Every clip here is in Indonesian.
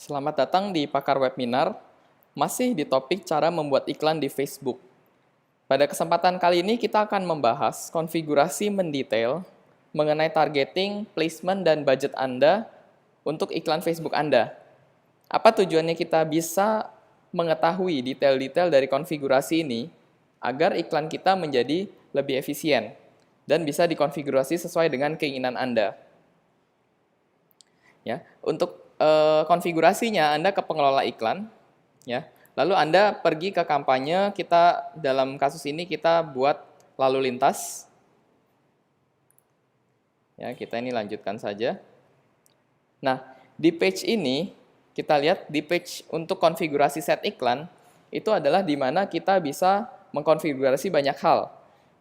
Selamat datang di Pakar Webinar, masih di topik cara membuat iklan di Facebook. Pada kesempatan kali ini kita akan membahas konfigurasi mendetail mengenai targeting, placement, dan budget Anda untuk iklan Facebook Anda. Apa tujuannya kita bisa mengetahui detail-detail dari konfigurasi ini agar iklan kita menjadi lebih efisien dan bisa dikonfigurasi sesuai dengan keinginan Anda. Ya, untuk konfigurasinya Anda ke pengelola iklan, ya. Lalu Anda pergi ke kampanye, kita dalam kasus ini kita buat lalu lintas. Ya, kita ini lanjutkan saja. Nah, di page ini kita lihat di page untuk konfigurasi set iklan itu adalah di mana kita bisa mengkonfigurasi banyak hal.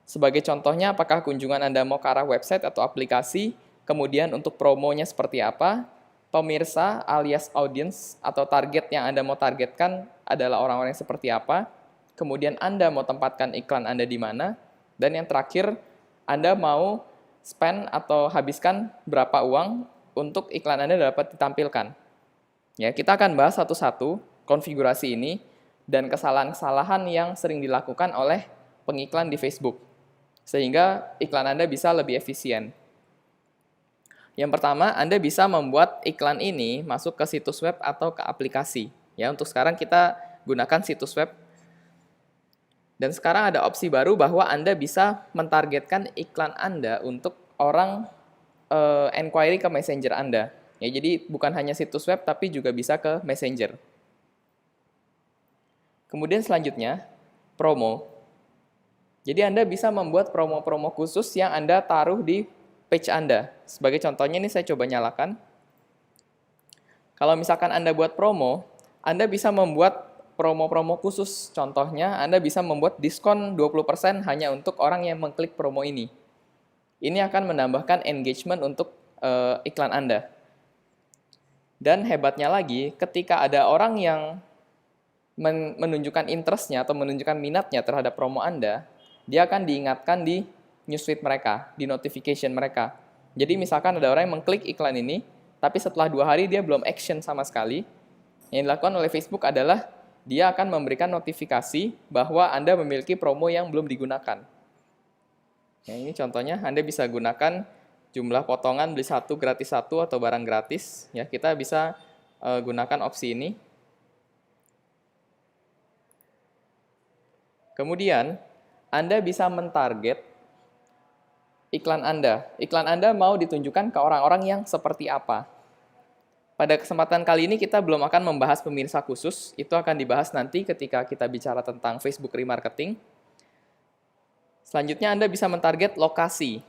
Sebagai contohnya, apakah kunjungan Anda mau ke arah website atau aplikasi, kemudian untuk promonya seperti apa, pemirsa alias audience atau target yang Anda mau targetkan adalah orang-orang yang seperti apa, kemudian Anda mau tempatkan iklan Anda di mana, dan yang terakhir, Anda mau spend atau habiskan berapa uang untuk iklan Anda dapat ditampilkan. Ya, kita akan bahas satu-satu konfigurasi ini dan kesalahan-kesalahan yang sering dilakukan oleh pengiklan di Facebook, sehingga iklan Anda bisa lebih efisien. Yang pertama, Anda bisa membuat iklan ini masuk ke situs web atau ke aplikasi. Ya, untuk sekarang kita gunakan situs web. Dan sekarang ada opsi baru bahwa Anda bisa mentargetkan iklan Anda untuk orang inquiry ke Messenger Anda. Ya, jadi bukan hanya situs web tapi juga bisa ke Messenger. Kemudian selanjutnya, promo. Jadi Anda bisa membuat promo-promo khusus yang Anda taruh di page Anda. Sebagai contohnya ini saya coba nyalakan. Kalau misalkan Anda buat promo, Anda bisa membuat promo-promo khusus. Contohnya, Anda bisa membuat diskon 20% hanya untuk orang yang mengklik promo ini. Ini akan menambahkan engagement untuk iklan Anda. Dan hebatnya lagi, ketika ada orang yang menunjukkan interest-nya atau menunjukkan minatnya terhadap promo Anda, dia akan diingatkan di newsfeed mereka, di notification mereka. Jadi misalkan ada orang yang mengklik iklan ini, tapi setelah 2 hari dia belum action sama sekali, yang dilakukan oleh Facebook adalah dia akan memberikan notifikasi bahwa Anda memiliki promo yang belum digunakan. Ya, ini contohnya, Anda bisa gunakan jumlah potongan beli 1 gratis 1 atau barang gratis. Ya, kita bisa gunakan opsi ini. Kemudian, Anda bisa mentarget iklan Anda. Iklan Anda mau ditunjukkan ke orang-orang yang seperti apa. Pada kesempatan kali ini kita belum akan membahas pemirsa khusus, itu akan dibahas nanti ketika kita bicara tentang Facebook Remarketing. Selanjutnya Anda bisa mentarget lokasi.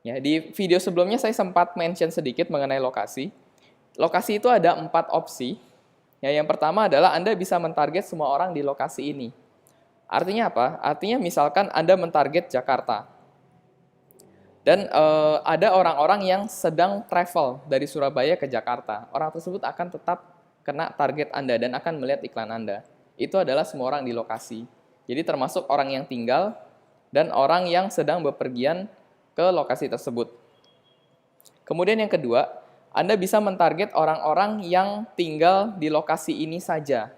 Ya, di video sebelumnya saya sempat mention sedikit mengenai lokasi. Lokasi itu ada 4 opsi. Ya, yang pertama adalah Anda bisa mentarget semua orang di lokasi ini. Artinya apa? Artinya misalkan Anda mentarget Jakarta. Dan ada orang-orang yang sedang travel dari Surabaya ke Jakarta. Orang tersebut akan tetap kena target Anda dan akan melihat iklan Anda. Itu adalah semua orang di lokasi. Jadi termasuk orang yang tinggal dan orang yang sedang bepergian ke lokasi tersebut. Kemudian yang kedua, Anda bisa mentarget orang-orang yang tinggal di lokasi ini saja.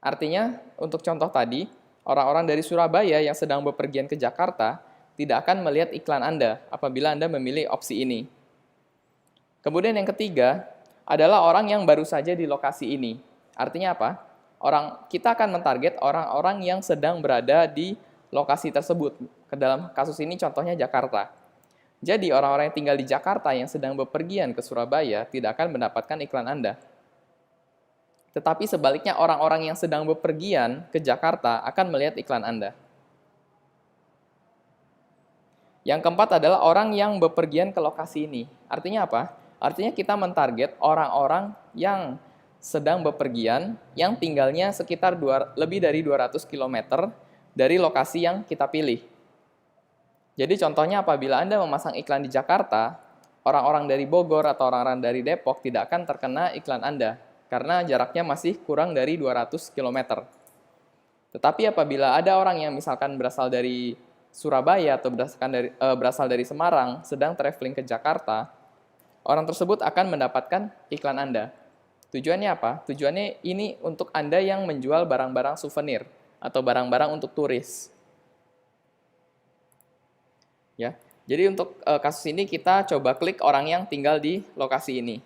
Artinya, untuk contoh tadi, orang-orang dari Surabaya yang sedang bepergian ke Jakarta tidak akan melihat iklan Anda apabila Anda memilih opsi ini. Kemudian yang ketiga adalah orang yang baru saja di lokasi ini. Artinya apa? Kita akan mentarget orang-orang yang sedang berada di lokasi tersebut. Ke dalam kasus ini contohnya Jakarta. Jadi orang-orang yang tinggal di Jakarta yang sedang bepergian ke Surabaya tidak akan mendapatkan iklan Anda. Tetapi sebaliknya orang-orang yang sedang bepergian ke Jakarta akan melihat iklan Anda. Yang keempat adalah orang yang bepergian ke lokasi ini. Artinya apa? Artinya kita mentarget orang-orang yang sedang bepergian, yang tinggalnya sekitar lebih dari 200 km dari lokasi yang kita pilih. Jadi contohnya apabila Anda memasang iklan di Jakarta, orang-orang dari Bogor atau orang-orang dari Depok tidak akan terkena iklan Anda, karena jaraknya masih kurang dari 200 km. Tetapi apabila ada orang yang misalkan berasal dari Surabaya atau berasal dari Semarang sedang traveling ke Jakarta, orang tersebut akan mendapatkan iklan Anda. Tujuannya apa? Tujuannya ini untuk Anda yang menjual barang-barang souvenir atau barang-barang untuk turis. Ya. Jadi untuk kasus ini kita coba klik orang yang tinggal di lokasi ini.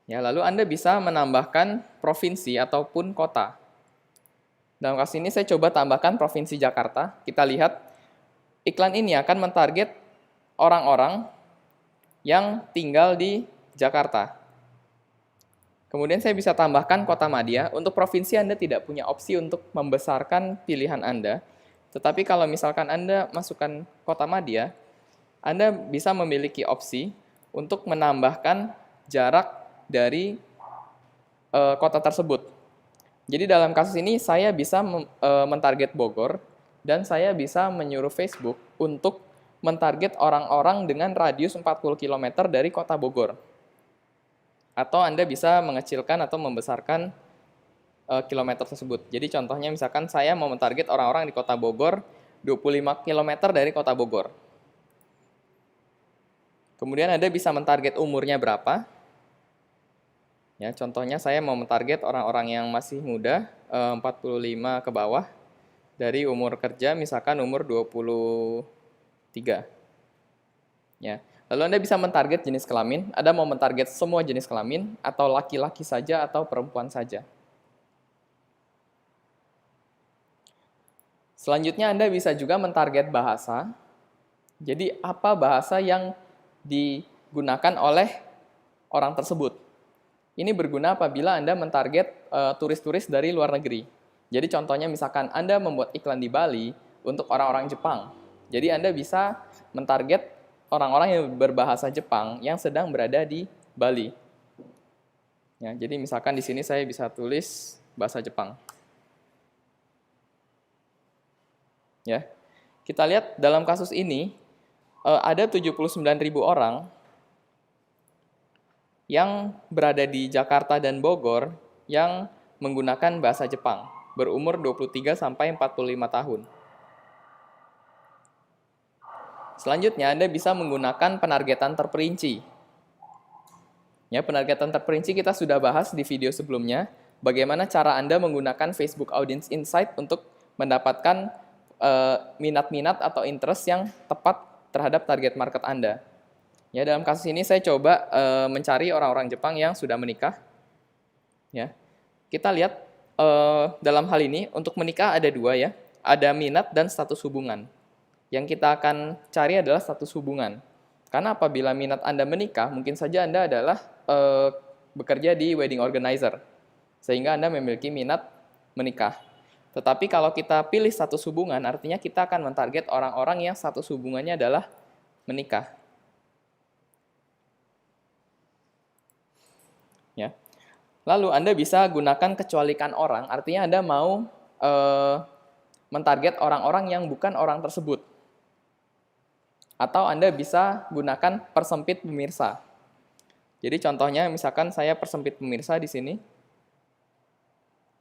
Ya, lalu Anda bisa menambahkan provinsi ataupun kota. Dalam kasus ini saya coba tambahkan provinsi Jakarta. Kita lihat iklan ini akan mentarget orang-orang yang tinggal di Jakarta. Kemudian saya bisa tambahkan kota madya. Untuk provinsi Anda tidak punya opsi untuk membesarkan pilihan Anda. Tetapi kalau misalkan Anda masukkan kota madya, Anda bisa memiliki opsi untuk menambahkan jarak dari kota tersebut. Jadi dalam kasus ini saya bisa mentarget Bogor dan saya bisa menyuruh Facebook untuk mentarget orang-orang dengan radius 40 km dari kota Bogor. Atau Anda bisa mengecilkan atau membesarkan kilometer tersebut. Jadi contohnya misalkan saya mau mentarget orang-orang di kota Bogor 25 km dari kota Bogor. Kemudian Anda bisa mentarget umurnya berapa. Ya, contohnya saya mau mentarget orang-orang yang masih muda, 45 ke bawah, dari umur kerja misalkan umur 23. Ya. Lalu Anda bisa mentarget jenis kelamin. Anda mau mentarget semua jenis kelamin, atau laki-laki saja, atau perempuan saja. Selanjutnya Anda bisa juga mentarget bahasa. Jadi apa bahasa yang digunakan oleh orang tersebut. Ini berguna apabila Anda mentarget turis-turis dari luar negeri. Jadi contohnya misalkan Anda membuat iklan di Bali untuk orang-orang Jepang. Jadi Anda bisa mentarget orang-orang yang berbahasa Jepang yang sedang berada di Bali. Ya, jadi misalkan di sini saya bisa tulis bahasa Jepang. Ya, kita lihat dalam kasus ini ada 79.000 orang yang berada di Jakarta dan Bogor yang menggunakan bahasa Jepang, berumur 23 sampai 45 tahun. Selanjutnya Anda bisa menggunakan penargetan terperinci. Ya, penargetan terperinci kita sudah bahas di video sebelumnya, bagaimana cara Anda menggunakan Facebook Audience Insight untuk mendapatkan minat-minat atau interest yang tepat terhadap target market Anda. Ya, dalam kasus ini saya coba mencari orang-orang Jepang yang sudah menikah. Ya, kita lihat dalam hal ini untuk menikah ada dua ya, ada minat dan status hubungan. Yang kita akan cari adalah status hubungan. Karena apabila minat Anda menikah, mungkin saja Anda adalah bekerja di wedding organizer, sehingga Anda memiliki minat menikah. Tetapi kalau kita pilih status hubungan, artinya kita akan mentarget orang-orang yang status hubungannya adalah menikah. Ya. Lalu Anda bisa gunakan kecualikan orang, artinya Anda mau mentarget orang-orang yang bukan orang tersebut. Atau Anda bisa gunakan persempit pemirsa. Jadi contohnya misalkan saya persempit pemirsa di sini.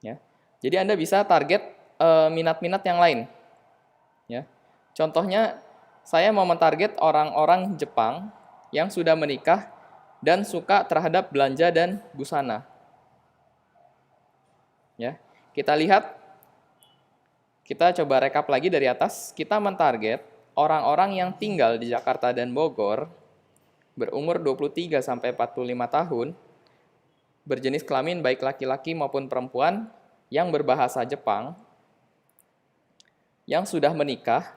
Ya. Jadi Anda bisa target minat-minat yang lain. Ya. Contohnya saya mau mentarget orang-orang Jepang yang sudah menikah dan suka terhadap belanja dan busana. Ya. Kita lihat, kita coba rekap lagi dari atas, kita mentarget orang-orang yang tinggal di Jakarta dan Bogor, berumur 23 sampai 45 tahun, berjenis kelamin baik laki-laki maupun perempuan, yang berbahasa Jepang, yang sudah menikah,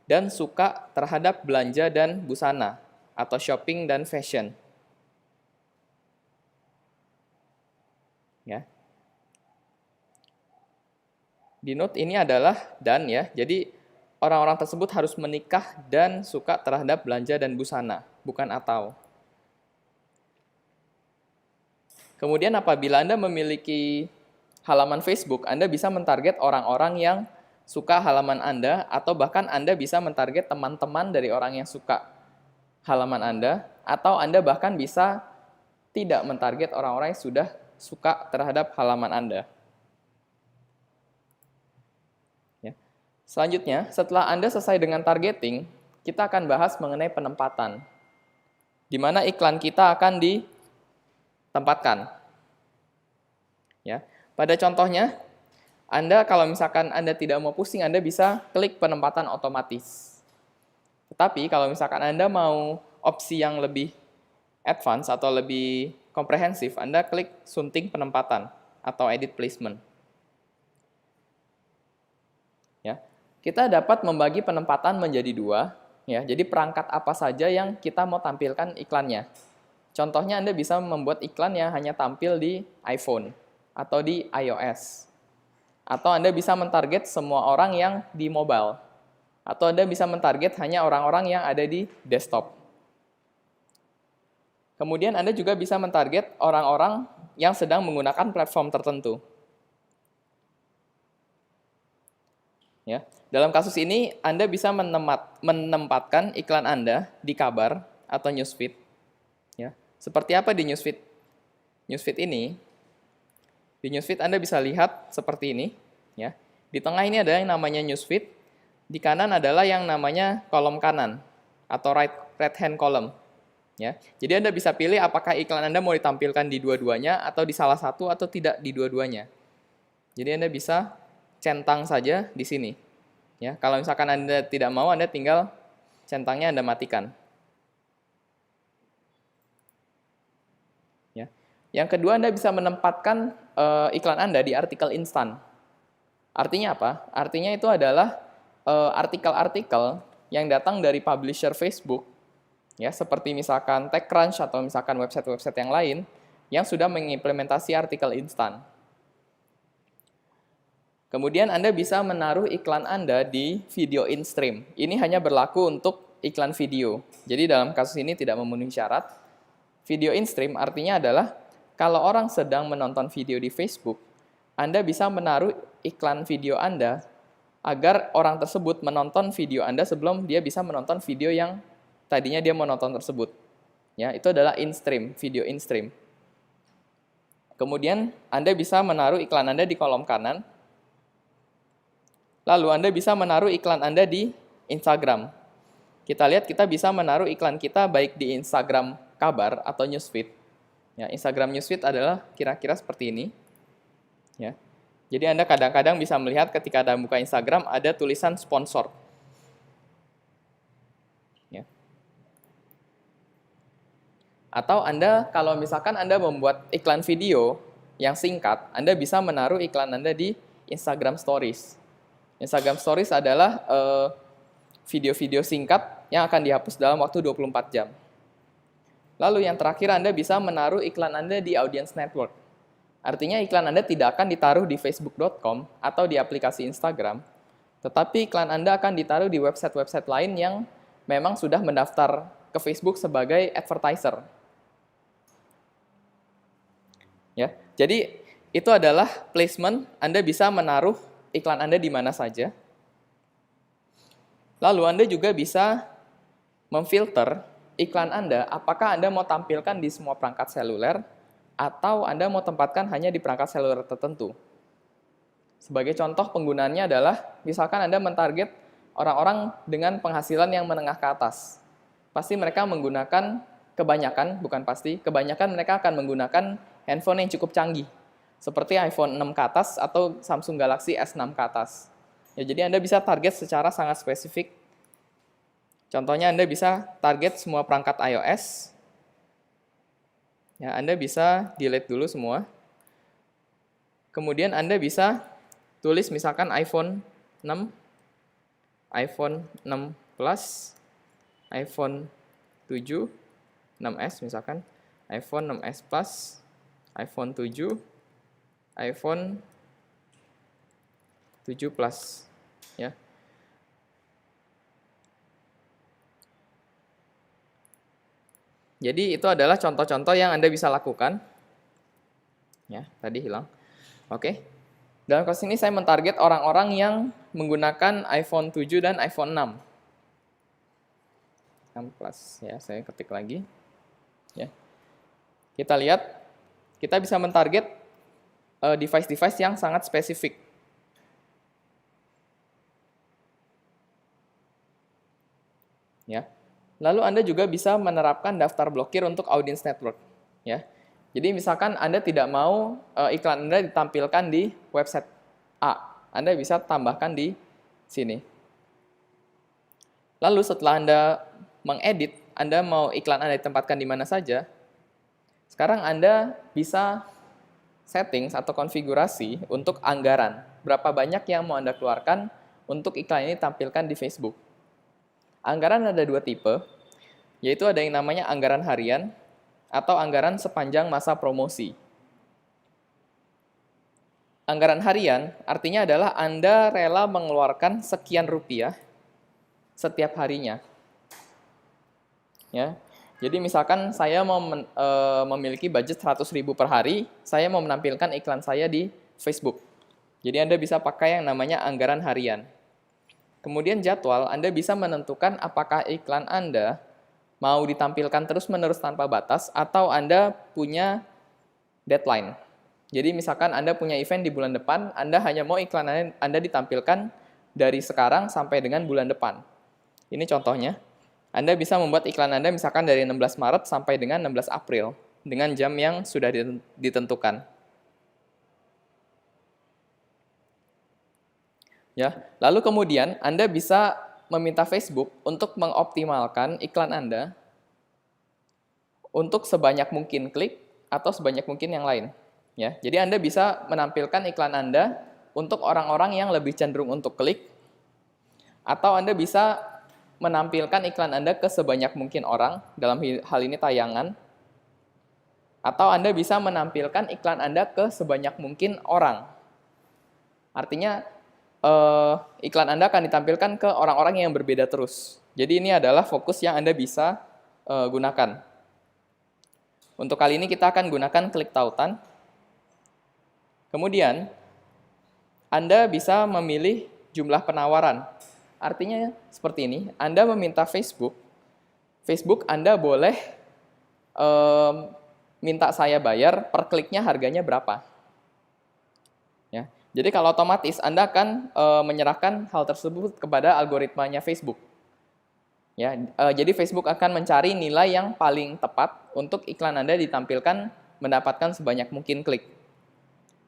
dan suka terhadap belanja dan busana, atau shopping dan fashion. Ya. Di note ini adalah dan ya, jadi orang-orang tersebut harus menikah dan suka terhadap belanja dan busana, bukan atau. Kemudian apabila Anda memiliki halaman Facebook, Anda bisa mentarget orang-orang yang suka halaman Anda, atau bahkan Anda bisa mentarget teman-teman dari orang yang suka halaman Anda, atau Anda bahkan bisa tidak mentarget orang-orang yang sudah suka terhadap halaman Anda. Ya. Selanjutnya, setelah Anda selesai dengan targeting, kita akan bahas mengenai penempatan. di mana iklan kita akan ditempatkan. Ya. Pada contohnya, Anda kalau misalkan Anda tidak mau pusing, Anda bisa klik penempatan otomatis. Tetapi kalau misalkan Anda mau opsi yang lebih advance atau lebih komprehensif, Anda klik sunting penempatan atau edit placement. Ya. Kita dapat membagi penempatan menjadi dua. Ya, jadi perangkat apa saja yang kita mau tampilkan iklannya. Contohnya Anda bisa membuat iklan yang hanya tampil di iPhone atau di iOS. Atau Anda bisa mentarget semua orang yang di mobile. Atau Anda bisa mentarget hanya orang-orang yang ada di desktop. Kemudian Anda juga bisa mentarget orang-orang yang sedang menggunakan platform tertentu. Ya. Dalam kasus ini, Anda bisa menempatkan iklan Anda di kabar atau newsfeed. Ya. Seperti apa di newsfeed? Newsfeed ini, di newsfeed Anda bisa lihat seperti ini. Ya. Di tengah ini ada yang namanya newsfeed, di kanan adalah yang namanya kolom kanan atau right hand column. Ya. Jadi Anda bisa pilih apakah iklan Anda mau ditampilkan di dua-duanya atau di salah satu atau tidak di dua-duanya. Jadi Anda bisa centang saja di sini. Ya, kalau misalkan Anda tidak mau, Anda tinggal centangnya Anda matikan. Ya. Yang kedua, Anda bisa menempatkan iklan Anda di artikel instan. Artinya apa? Artinya itu adalah artikel-artikel yang datang dari publisher Facebook, ya, seperti misalkan TechCrunch atau misalkan website-website yang lain yang sudah mengimplementasi artikel instan. Kemudian Anda bisa menaruh iklan Anda di video in-stream. Ini hanya berlaku untuk iklan video. Jadi dalam kasus ini tidak memenuhi syarat. Video in-stream artinya adalah kalau orang sedang menonton video di Facebook, Anda bisa menaruh iklan video Anda agar orang tersebut menonton video Anda sebelum dia bisa menonton video yang tadinya dia mau nonton tersebut. Ya, itu adalah in-stream, video in-stream. Kemudian Anda bisa menaruh iklan Anda di kolom kanan. Lalu Anda bisa menaruh iklan Anda di Instagram. Kita lihat kita bisa menaruh iklan kita baik di Instagram kabar atau newsfeed. Ya, Instagram newsfeed adalah kira-kira seperti ini. Ya. Jadi Anda kadang-kadang bisa melihat ketika Anda buka Instagram ada tulisan sponsor. Ya. Atau Anda kalau misalkan Anda membuat iklan video yang singkat, Anda bisa menaruh iklan Anda di Instagram Stories. Instagram Stories adalah video-video singkat yang akan dihapus dalam waktu 24 jam. Lalu yang terakhir Anda bisa menaruh iklan Anda di Audience Network. Artinya iklan Anda tidak akan ditaruh di facebook.com atau di aplikasi Instagram, tetapi iklan Anda akan ditaruh di website-website lain yang memang sudah mendaftar ke Facebook sebagai advertiser. Ya, jadi itu adalah placement, Anda bisa menaruh iklan Anda di mana saja. Lalu Anda juga bisa memfilter iklan Anda, apakah Anda mau tampilkan di semua perangkat seluler, atau Anda mau tempatkan hanya di perangkat seluler tertentu. Sebagai contoh penggunaannya adalah, misalkan Anda mentarget orang-orang dengan penghasilan yang menengah ke atas. Pasti mereka menggunakan, kebanyakan mereka akan menggunakan handphone yang cukup canggih. Seperti iPhone 6 ke atas atau Samsung Galaxy S6 ke atas. Ya, jadi Anda bisa target secara sangat spesifik. Contohnya Anda bisa target semua perangkat iOS. Ya, Anda bisa delete dulu semua. Kemudian Anda bisa tulis misalkan iPhone 6, iPhone 6 Plus, iPhone 7, 6S misalkan, iPhone 6S Plus, iPhone 7, iPhone 7 Plus, ya. Jadi itu adalah contoh-contoh yang Anda bisa lakukan. Ya, tadi hilang. Oke. Dalam kasus ini saya mentarget orang-orang yang menggunakan iPhone 7 dan iPhone 6. 6 Plus, ya, saya ketik lagi. Ya. Kita lihat, kita bisa mentarget device-device yang sangat spesifik. Ya. Lalu Anda juga bisa menerapkan daftar blokir untuk audience network. Ya. Jadi misalkan Anda tidak mau iklan Anda ditampilkan di website A, Anda bisa tambahkan di sini. Lalu setelah Anda mengedit, Anda mau iklan Anda ditempatkan di mana saja, sekarang Anda bisa settings atau konfigurasi untuk anggaran. Berapa banyak yang mau Anda keluarkan untuk iklan ini tampilkan di Facebook. Anggaran ada dua tipe, yaitu ada yang namanya anggaran harian atau anggaran sepanjang masa promosi. Anggaran harian artinya adalah Anda rela mengeluarkan sekian rupiah setiap harinya. Ya. Jadi misalkan saya mau memiliki budget 100.000 per hari, saya mau menampilkan iklan saya di Facebook. Jadi Anda bisa pakai yang namanya anggaran harian. Kemudian jadwal, Anda bisa menentukan apakah iklan Anda mau ditampilkan terus-menerus tanpa batas atau Anda punya deadline. Jadi misalkan Anda punya event di bulan depan, Anda hanya mau iklan Anda ditampilkan dari sekarang sampai dengan bulan depan. Ini contohnya. Anda bisa membuat iklan Anda misalkan dari 16 Maret sampai dengan 16 April dengan jam yang sudah ditentukan. Ya, lalu kemudian Anda bisa meminta Facebook untuk mengoptimalkan iklan Anda untuk sebanyak mungkin klik atau sebanyak mungkin yang lain. Ya, jadi Anda bisa menampilkan iklan Anda untuk orang-orang yang lebih cenderung untuk klik, atau Anda bisa menampilkan iklan Anda ke sebanyak mungkin orang, dalam hal ini tayangan, atau Anda bisa menampilkan iklan Anda ke sebanyak mungkin orang. Artinya, iklan Anda akan ditampilkan ke orang-orang yang berbeda terus. Jadi ini adalah fokus yang Anda bisa gunakan. Untuk kali ini kita akan gunakan klik tautan. Kemudian, Anda bisa memilih jumlah penawaran. Artinya seperti ini, Anda meminta Facebook Anda boleh minta saya bayar per kliknya harganya berapa. Ya. Jadi kalau otomatis Anda akan menyerahkan hal tersebut kepada algoritmanya Facebook. Ya, jadi Facebook akan mencari nilai yang paling tepat untuk iklan Anda ditampilkan mendapatkan sebanyak mungkin klik.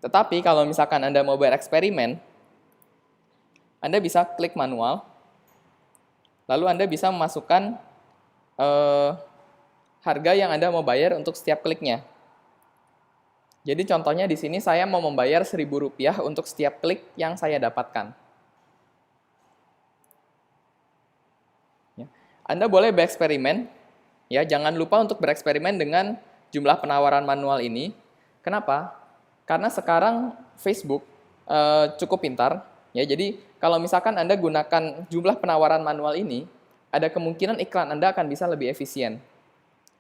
Tetapi kalau misalkan Anda mau bereksperimen, Anda bisa klik manual, lalu Anda bisa memasukkan harga yang Anda mau bayar untuk setiap kliknya. Jadi contohnya di sini saya mau membayar Rp1.000 untuk setiap klik yang saya dapatkan. Ya. Anda boleh bereksperimen, ya jangan lupa untuk bereksperimen dengan jumlah penawaran manual ini. Kenapa? Karena sekarang Facebook cukup pintar, ya. Jadi kalau misalkan Anda gunakan jumlah penawaran manual ini, ada kemungkinan iklan Anda akan bisa lebih efisien.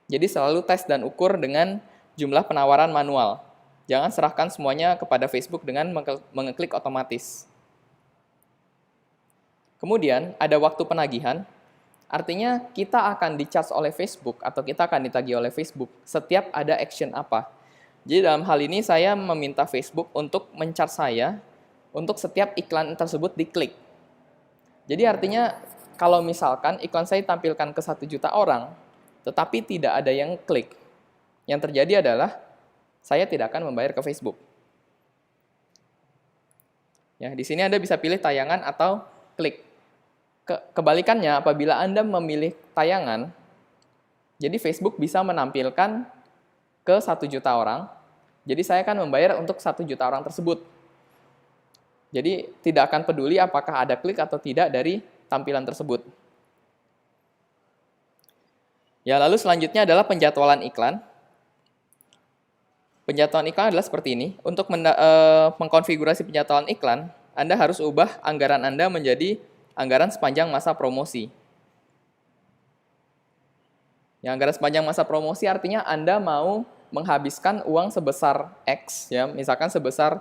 Jadi selalu tes dan ukur dengan jumlah penawaran manual. Jangan serahkan semuanya kepada Facebook dengan mengeklik otomatis. Kemudian ada waktu penagihan, artinya kita akan di-charge oleh Facebook atau kita akan ditagih oleh Facebook setiap ada action apa. Jadi dalam hal ini saya meminta Facebook untuk men-charge saya untuk setiap iklan tersebut diklik. Jadi artinya kalau misalkan iklan saya tampilkan ke 1 juta orang, tetapi tidak ada yang klik, yang terjadi adalah saya tidak akan membayar ke Facebook. Ya, di sini Anda bisa pilih tayangan atau klik. Kebalikannya, apabila Anda memilih tayangan, jadi Facebook bisa menampilkan ke 1 juta orang, jadi saya akan membayar untuk 1 juta orang tersebut. Jadi tidak akan peduli apakah ada klik atau tidak dari tampilan tersebut. Ya, lalu selanjutnya adalah penjadwalan iklan. Penjadwalan iklan adalah seperti ini. Untuk mengkonfigurasi penjadwalan iklan, Anda harus ubah anggaran Anda menjadi anggaran sepanjang masa promosi. Ya, anggaran sepanjang masa promosi artinya Anda mau menghabiskan uang sebesar X, ya, misalkan sebesar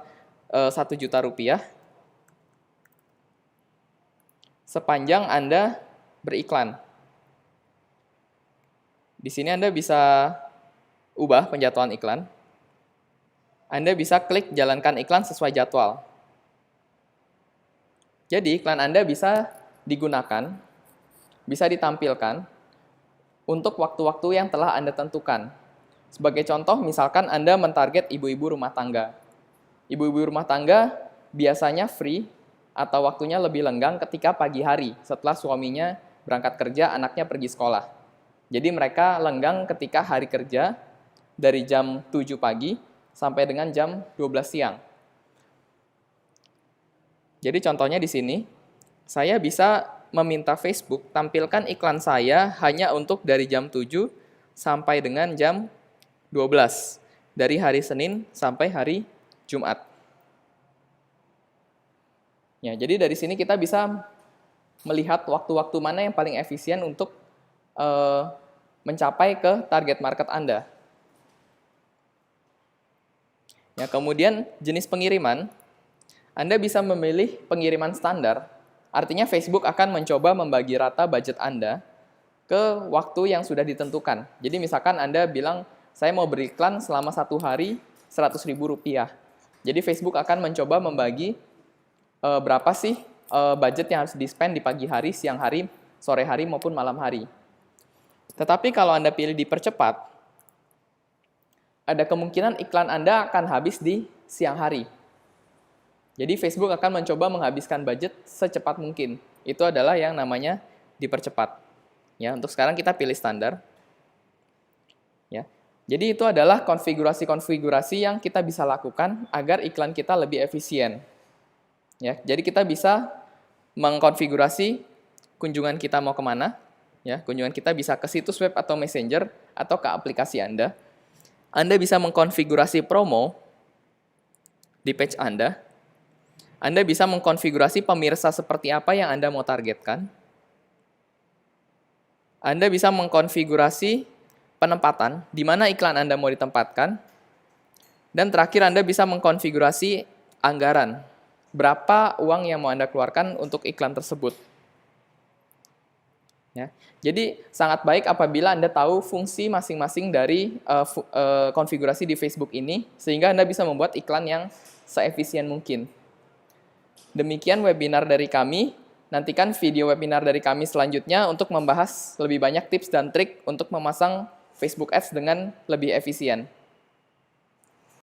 1 juta rupiah, sepanjang Anda beriklan. Di sini Anda bisa ubah penjadwalan iklan. Anda bisa klik jalankan iklan sesuai jadwal. Jadi iklan Anda bisa digunakan, bisa ditampilkan untuk waktu-waktu yang telah Anda tentukan. Sebagai contoh, misalkan Anda mentarget ibu-ibu rumah tangga. Ibu-ibu rumah tangga biasanya free atau waktunya lebih lenggang ketika pagi hari setelah suaminya berangkat kerja, anaknya pergi sekolah. Jadi mereka lenggang ketika hari kerja dari jam 7 pagi sampai dengan jam 12 siang. Jadi contohnya di sini, saya bisa meminta Facebook tampilkan iklan saya hanya untuk dari jam 7 sampai dengan jam 12, dari hari Senin sampai hari Jumat. Ya, jadi dari sini kita bisa melihat waktu-waktu mana yang paling efisien untuk mencapai ke target market Anda. Ya, kemudian jenis pengiriman, Anda bisa memilih pengiriman standar, artinya Facebook akan mencoba membagi rata budget Anda ke waktu yang sudah ditentukan. Jadi misalkan Anda bilang, saya mau beriklan selama 1 hari Rp100.000. Jadi Facebook akan mencoba membagi berapa sih budget yang harus di-spend di pagi hari, siang hari, sore hari, maupun malam hari. Tetapi kalau Anda pilih dipercepat, ada kemungkinan iklan Anda akan habis di siang hari. Jadi Facebook akan mencoba menghabiskan budget secepat mungkin. Itu adalah yang namanya dipercepat. Ya, untuk sekarang kita pilih standar. Ya. Jadi itu adalah konfigurasi-konfigurasi yang kita bisa lakukan agar iklan kita lebih efisien. Ya, jadi kita bisa mengkonfigurasi kunjungan kita mau kemana. Ya, kunjungan kita bisa ke situs web atau messenger atau ke aplikasi Anda. Anda bisa mengkonfigurasi promo di page Anda. Anda bisa mengkonfigurasi pemirsa seperti apa yang Anda mau targetkan. Anda bisa mengkonfigurasi penempatan, di mana iklan Anda mau ditempatkan. Dan terakhir Anda bisa mengkonfigurasi anggaran. Berapa uang yang mau Anda keluarkan untuk iklan tersebut. Ya. Jadi sangat baik apabila Anda tahu fungsi masing-masing dari konfigurasi di Facebook ini, sehingga Anda bisa membuat iklan yang seefisien mungkin. Demikian webinar dari kami. Nantikan video webinar dari kami selanjutnya untuk membahas lebih banyak tips dan trik untuk memasang Facebook Ads dengan lebih efisien.